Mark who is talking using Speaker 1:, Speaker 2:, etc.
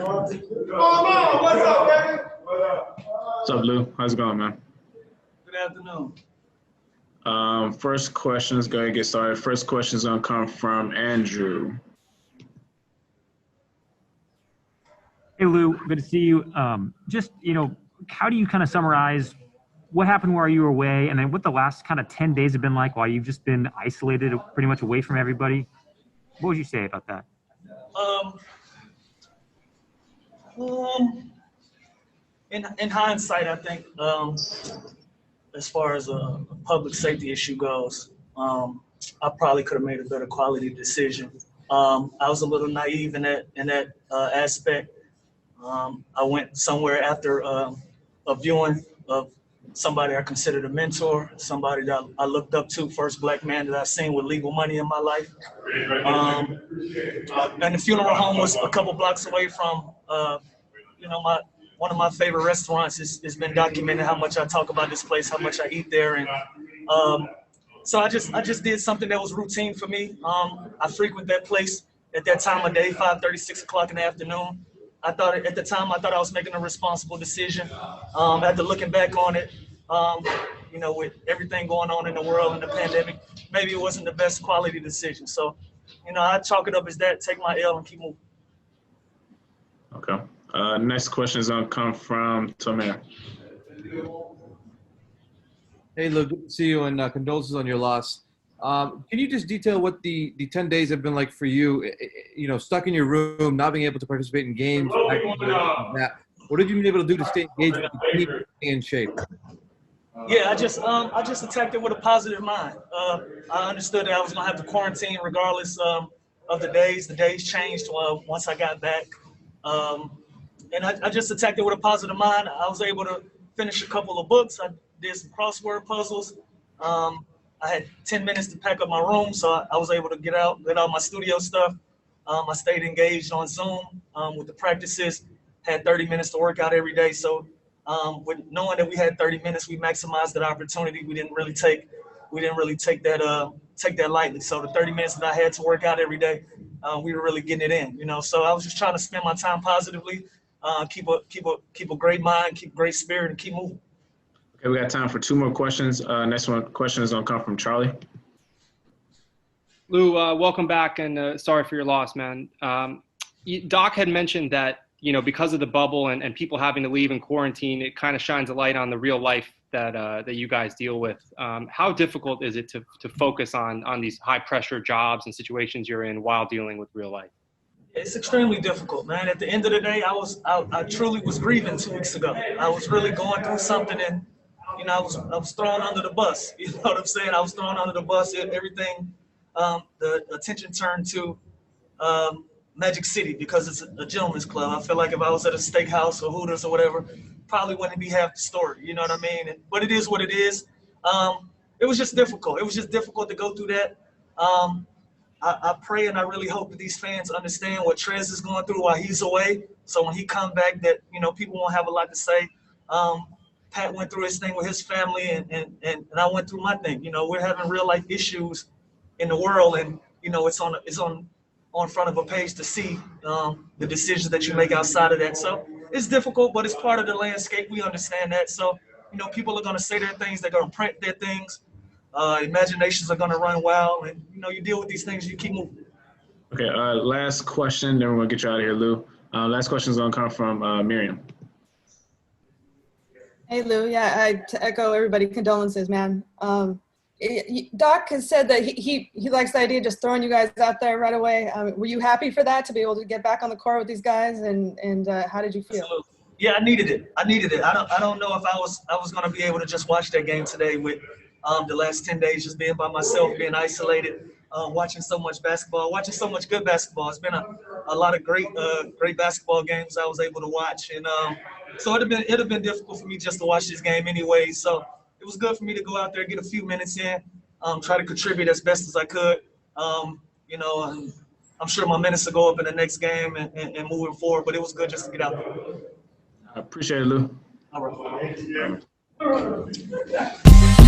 Speaker 1: What's up, baby?
Speaker 2: What's up, Lou? How's it going, man?
Speaker 3: Good afternoon.
Speaker 2: First question is going to get started. First question is going to come from Andrew.
Speaker 4: Hey, Lou, good to see you. Just, how do you kind of summarize what happened while you were away, and then what the last kind of 10 days have been like while you've just been isolated, pretty much away from everybody? What would you say about that?
Speaker 3: In hindsight, I think as far as a public safety issue goes, I probably could have made a better quality decision. I was a little naive in that aspect. I went somewhere after a viewing of somebody I considered a mentor, somebody that I looked up to, first black man that I've seen with legal money in my life. And the funeral home was a couple blocks away from, one of my favorite restaurants. It's been documented how much I talk about this place, how much I eat there. And so I just did something that was routine for me. I frequent that place at that time of day, 5:30, 6 o'clock in the afternoon. At the time, I thought I was making a responsible decision. After looking back on it, with everything going on in the world and the pandemic, maybe it wasn't the best quality decision. So, I chalk it up as that, take my L and keep moving.
Speaker 2: Okay. Next question is going to come from Cormier.
Speaker 5: Hey, Lou, good to see you, and condolences on your loss. Can you just detail what the 10 days have been like for you, stuck in your room, not being able to participate in games? What have you been able to do to stay engaged with the team and stay in shape?
Speaker 3: Yeah, I just attacked it with a positive mind. I understood that I was going to have to quarantine regardless of the days. The days changed once I got back. And I just attacked it with a positive mind. I was able to finish a couple of books. I did some crossword puzzles. I had 10 minutes to pack up my room, so I was able to get out my studio stuff. I stayed engaged on Zoom with the practices, had 30 minutes to work out every day. So with knowing that we had 30 minutes, we maximized that opportunity. We didn't really take that lightly. So the 30 minutes that I had to work out every day, we were really getting it in, So I was just trying to spend my time positively, keep a great mind, keep a great spirit, and keep moving.
Speaker 2: Okay, we got time for two more questions. Next question is going to come from Charlie.
Speaker 6: Lou, welcome back, and sorry for your loss, man. Doc had mentioned that, because of the bubble and people having to leave in quarantine, it kind of shines a light on the real life that you guys deal with. How difficult is it to focus on these high pressure jobs and situations you're in while dealing with real life?
Speaker 3: It's extremely difficult, man. At the end of the day, I truly was grieving 2 weeks ago. I was really going through something, and I was thrown under the bus. You know what I'm saying? I was thrown under the bus. Everything, the attention turned to Magic City because it's a gentleman's club. I feel like if I was at a steakhouse or Hooters or whatever, probably wouldn't be half the story. You know what I mean? But it is what it is. It was just difficult. It was just difficult to go through that. I pray and I really hope that these fans understand what Trez is going through while he's away. So when he comes back, that people won't have a lot to say. Pat went through his thing with his family, and I went through my thing. We're having real life issues in the world, and it's on front of a page to see the decisions that you make outside of that. So it's difficult, but it's part of the landscape. We understand that. So people are going to say their things. They're going to print their things. Imaginations are going to run wild, and you deal with these things. You keep moving.
Speaker 2: Okay. Last question. Then we're going to get you out of here, Lou. Last question is going to come from Miriam.
Speaker 7: Hey, Lou. Yeah, I echo everybody. Condolences, man. Doc has said that he likes the idea of just throwing you guys out there right away. Were you happy for that, to be able to get back on the court with these guys? And how did you feel?
Speaker 3: Absolutely. Yeah, I needed it. I don't know if I was going to be able to just watch that game today with the last 10 days just being by myself, being isolated, watching so much basketball, watching so much good basketball. It's been a lot of great basketball games I was able to watch, and so it'd have been difficult for me just to watch this game anyway. So it was good for me to go out there, get a few minutes in, try to contribute as best as I could. And I'm sure my minutes will go up in the next game and moving forward, but it was good just to get out there.
Speaker 2: I appreciate it, Lou.
Speaker 3: All right.